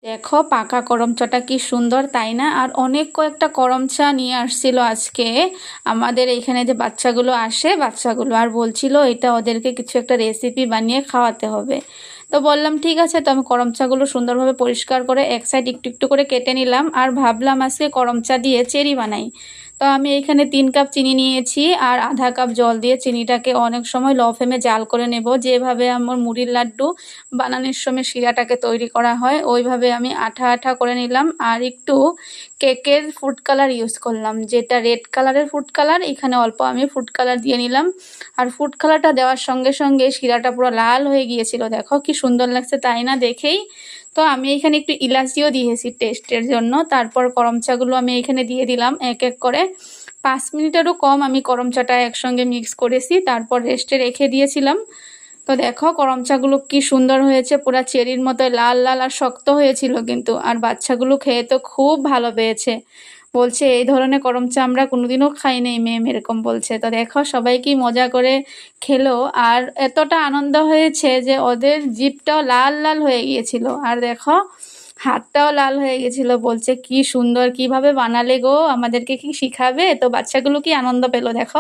দেখো পাকা করম চাটা কি সুন্দর, তাই না? আর অনেক কয়েকটা করম চা নিয়ে আসছিল আজকে আমাদের এইখানে যে বাচ্চাগুলো আসে, বাচ্চাগুলো আর বলছিল এটা ওদেরকে কিছু একটা রেসিপি বানিয়ে খাওয়াতে হবে। তো বললাম ঠিক আছে। তো আমি করম চাগুলো সুন্দরভাবে পরিষ্কার করে এক সাইড একটু একটু করে কেটে নিলাম আর ভাবলাম আজকে করম চা দিয়ে চেরি বানাই। তো আমি এখানে 3 কাপ চিনি নিয়েছি আর আধা কাপ জল দিয়ে চিনিটাকে অনেক সময় লো ফ্লেমে জাল করে নেব। যেভাবে আমার মুড়ির লাড্ডু বানানোর সময় শিরাটাকে তৈরি করা হয় ওইভাবে আমি আঠা আঠা করে নিলাম। আর একটু কেকের ফুড কালার ইউজ করলাম, যেটা রেড কালারের ফুড কালার, এখানে অল্প আমি ফুড কালার দিয়ে নিলাম। আর ফুড কালারটা দেওয়ার সঙ্গে সঙ্গে শিরাটা পুরো লাল হয়ে গিয়েছিল। দেখো কি সুন্দর লাগছে, তাই না দেখেই? তো আমি এখানে একটু ইলাচিও দিয়েছি টেস্টের জন্য। তারপর করম চাগুলো আমি এখানে দিয়ে দিলাম এক এক করে। 5 মিনিটেরও কম আমি করম চাটা একসঙ্গে মিক্স করেছি, তারপর রেস্টে রেখে দিয়েছিলাম। তো দেখো করম চাগুলো কি সুন্দর হয়েছে, পুরা চেরির মতো লাল লাল আর শক্ত হয়েছিল কিন্তু। আর বাচ্চাগুলো খেয়ে তো খুব ভালো পেয়েছে, বলছে এই ধরনের করম চা আমরা কোনোদিনও খাই নাই ম্যাম, এরকম বলছে। তো দেখো সবাই কি মজা করে খেলো আর এতটা আনন্দ হয়েছে যে ওদের জিভটাও লাল লাল হয়ে গিয়েছিল। আর দেখো হাতটাও লাল হয়ে গেছিল, বলছে কি সুন্দর, কিভাবে বানালে গো, আমাদেরকে কি শিখাবে? তো বাচ্চাগুলো কি আনন্দ পেলো দেখো।